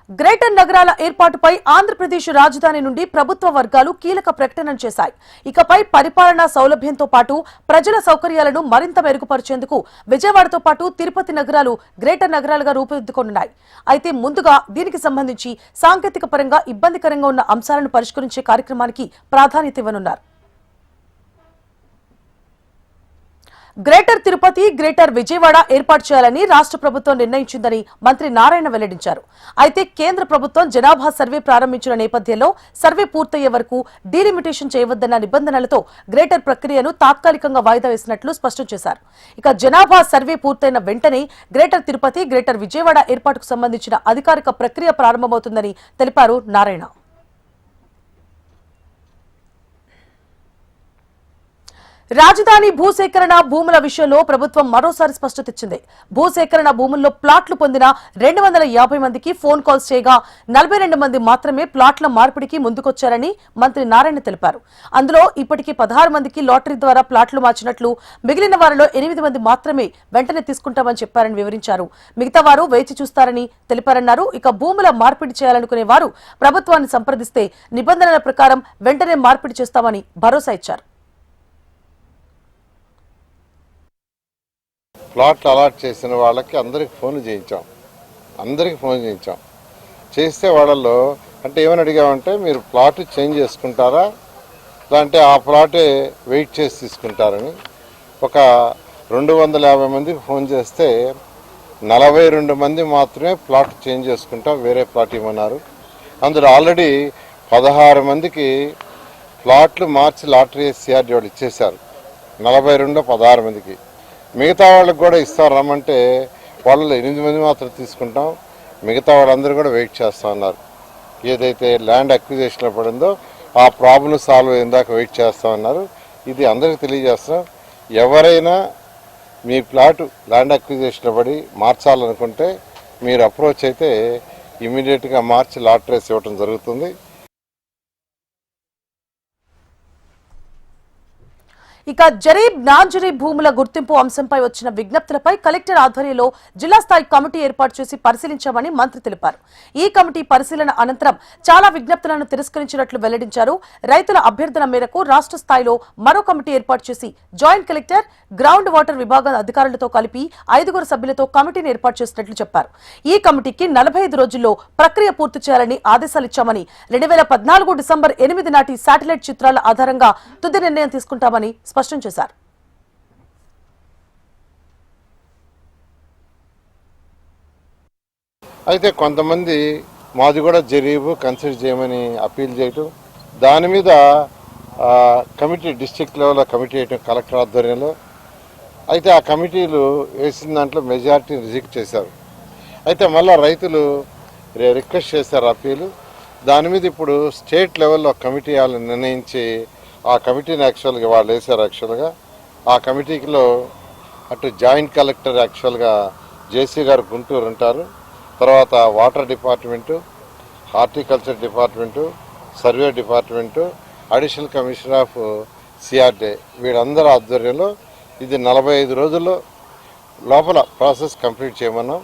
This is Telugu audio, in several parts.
గ్రేటర్ నగరాల ఏర్పాటుపై ఆంధ్రప్రదేశ్ రాజధాని నుండి ప్రభుత్వ వర్గాలు కీలక ప్రకటన చేశాయి. ఇకపై పరిపాలనా సౌలభ్యంతో పాటు ప్రజల సౌకర్యాలను మరింత మెరుగుపరిచేందుకు విజయవాడతో పాటు తిరుపతి నగరాలు గ్రేటర్ నగరాలుగా రూపుదిద్దుకోనున్నాయి. అయితే ముందుగా దీనికి సంబంధించి సాంకేతిక పరంగా ఇబ్బందికరంగా ఉన్న అంశాలను పరిష్కరించే కార్యక్రమానికి ప్రాధాన్యత ఇవ్వనున్నారు. గ్రేటర్ తిరుపతి, గ్రేటర్ విజయవాడ ఏర్పాటు చేయాలని రాష్ట్ర ప్రభుత్వం నిర్ణయించిందని మంత్రి నారాయణ వెల్లడించారు. అయితే కేంద్ర ప్రభుత్వం జనాభా సర్వే ప్రారంభించిన నేపథ్యంలో సర్వే పూర్తయ్యే వరకు డీలిమిటేషన్ చేయవద్దన్న నిబంధనలతో గ్రేటర్ ప్రక్రియను తాత్కాలికంగా వాయిదా వేసినట్లు స్పష్టం చేశారు. ఇక జనాభా సర్వే పూర్తయిన వెంటనే గ్రేటర్ తిరుపతి, గ్రేటర్ విజయవాడ ఏర్పాటుకు సంబంధించిన అధికారిక ప్రక్రియ ప్రారంభమవుతుందని తెలిపారు నారాయణ. రాజధాని భూసేకరణ భూముల విషయంలో ప్రభుత్వం మరోసారి స్పష్టత ఇచ్చింది. భూసేకరణ భూముల్లో ప్లాట్లు పొందిన 250 మందికి ఫోన్ కాల్స్ చేయగా 42 మంది మాత్రమే ప్లాట్ల మార్పిడికి ముందుకొచ్చారని మంత్రి నారాయణ తెలిపారు. అందులో ఇప్పటికీ 16 మందికి లాటరీ ద్వారా ప్లాట్లు మార్చినట్లు, మిగిలిన వారిలో 8 మంది మాత్రమే వెంటనే తీసుకుంటామని చెప్పారని వివరించారు. మిగతా వారు వేచి చూస్తారని తెలిపారన్నారు. ఇక భూముల మార్పిడి చేయాలనుకునే వారు ప్రభుత్వాన్ని సంప్రదిస్తే నిబంధనల ప్రకారం వెంటనే మార్పిడి చేస్తామని భరోసా ఇచ్చారు. ప్లాట్లు అలాట్ చేసిన వాళ్ళకి అందరికి ఫోన్ చేయించాం. చేస్తే వాళ్ళల్లో అంటే ఏమని అడిగామంటే, మీరు ప్లాట్ చేంజ్ చేసుకుంటారా లేదంటే ఆ ప్లాటే వెయిట్ చేసి తీసుకుంటారని. ఒక 250 మందికి ఫోన్ చేస్తే 42 మంది మాత్రమే ప్లాట్ చేంజ్ చేసుకుంటాం, వేరే ప్లాట్ ఇవ్వమన్నారు. అందులో ఆల్రెడీ 16 మందికి ప్లాట్లు మార్చి లాటరీ సిఆర్డీ వాళ్ళు ఇచ్చేశారు. 42లో 16 మందికి. మిగతా వాళ్ళకి కూడా ఇస్తారు రమ్మంటే వాళ్ళలో 8 మంది మాత్రం తీసుకుంటాం, మిగతా వాళ్ళందరూ కూడా వెయిట్ చేస్తూ ఉన్నారు. ఏదైతే ల్యాండ్ అక్విజిషన్లో పడిందో ఆ ప్రాబ్లం సాల్వ్ అయ్యేదాకా వెయిట్ చేస్తూ ఉన్నారు. ఇది అందరికీ తెలియజేస్తున్నాం. ఎవరైనా మీ ప్లాటు ల్యాండ్ అక్విజిషన్లో పడి మార్చాలనుకుంటే మీరు అప్రోచ్ అయితే ఇమీడియట్గా మార్చి లాటరీస్ ఇవ్వడం జరుగుతుంది. ఇక జరీబ్, నాన్ జరీబ్ భూముల గుర్తింపు అంశంపై వచ్చిన విజ్ఞప్తులపై కలెక్టర్ ఆధ్వర్యంలో జిల్లా స్థాయి కమిటీ ఏర్పాటు చేసి పరిశీలించామని మంత్రి తెలిపారు. ఈ కమిటీ పరిశీలన అనంతరం చాలా విజ్ఞప్తులను తిరస్కరించినట్లు వెల్లడించారు. రైతుల అభ్యర్థన మేరకు రాష్ట్ర స్థాయిలో మరో కమిటీ ఏర్పాటు చేసి జాయింట్ కలెక్టర్, గ్రౌండ్ వాటర్ విభాగం అధికారులతో కలిపి 5 సభ్యులతో కమిటీని ఏర్పాటు చేసినట్లు చెప్పారు. ఈ కమిటీకి 45 రోజుల్లో ప్రక్రియ పూర్తి చేయాలని ఆదేశాలిచ్చామని, 2014 డిసెంబర్ 8 నాటి శాటిలైట్ చిత్రాల ఆధారంగా తుది నిర్ణయం తీసుకుంటామని స్పష్టం చేశారు. అయితే కొంతమంది మాది కూడా జరీబు కన్సిడర్ చేయమని అప్పీల్ చేయటం, దాని మీద కమిటీ డిస్ట్రిక్ట్ లెవెల్లో కమిటీ వేయటం కలెక్టర్ ఆధ్వర్యంలో. అయితే ఆ కమిటీలు వేసిన దాంట్లో మెజారిటీ రిజెక్ట్ చేశారు. అయితే మళ్ళీ రైతులు రిక్వెస్ట్ చేశారు అప్పీలు. దాని మీద ఇప్పుడు స్టేట్ లెవెల్లో కమిటీ వేయాలని నిర్ణయించి ఆ కమిటీని యాక్చువల్గా వాళ్ళు వేశారు. యాక్చువల్గా ఆ కమిటీలో అటు జాయింట్ కలెక్టర్ యాక్చువల్గా జేసీ గారు గుంటూరు ఉంటారు, తర్వాత water department, horticulture department, survey department, additional commissioner of CRDA, వీళ్ళందరూ ఆధ్వర్యంలో ఇది 45 రోజుల్లో లోపల ప్రాసెస్ కంప్లీట్ చేయమన్నాం.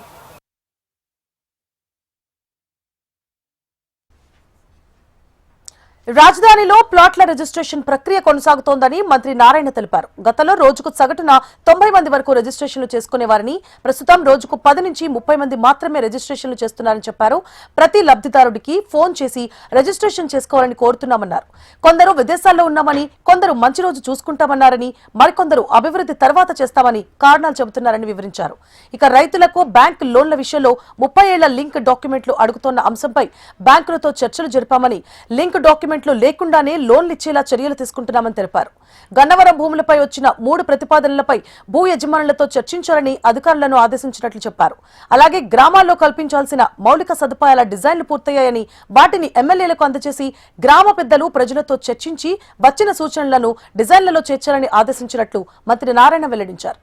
రాజధానిలో ప్లాట్ల రిజిస్ట్రేషన్ ప్రక్రియ కొనసాగుతోందని మంత్రి నారాయణ తెలిపారు. గతంలో రోజుకు సగటున 90 మంది వరకు రిజిస్ట్రేషన్లు చేసుకునేవారని, ప్రస్తుతం రోజుకు 10 నుంచి 30 మంది మాత్రమే రిజిస్ట్రేషన్లు చేస్తున్నారని చెప్పారు. ప్రతి లబ్ధిదారుడికి ఫోన్ చేసి రిజిస్ట్రేషన్ చేసుకోవాలని కోరుతున్నామన్నారు. కొందరు విదేశాల్లో ఉన్నామని, కొందరు మంచి రోజు చూసుకుంటామన్నారని, మరికొందరు అభివృద్ధి తర్వాత చేస్తామని కారణాలు చెబుతున్నారని వివరించారు. ఇక రైతులకు బ్యాంక్ లోన్ల విషయంలో 30 ఏళ్ల లింక్ డాక్యుమెంట్లు అడుగుతోన్న అంశంపై బ్యాంకులతో చర్చలు జరిపామని, లింక్ డాక్యుమెంట్లు లేకుండానే లోన్లు ఇచ్చేలా చర్యలు తీసుకుంటున్నామని తెలిపారు. గన్నవరం భూములపై వచ్చిన 3 ప్రతిపాదనలపై భూ యజమానులతో చర్చించాలని అధికారులను ఆదేశించినట్లు చెప్పారు. అలాగే గ్రామాల్లో కల్పించాల్సిన మౌలిక సదుపాయాల డిజైన్లు పూర్తయ్యాయని, వాటిని ఎమ్మెల్యేలకు అందజేసి గ్రామ పెద్దలు ప్రజలతో చర్చించి వచ్చిన సూచనలను డిజైన్లలో చేర్చాలని ఆదేశించినట్లు మంత్రి నారాయణ వెల్లడించారు.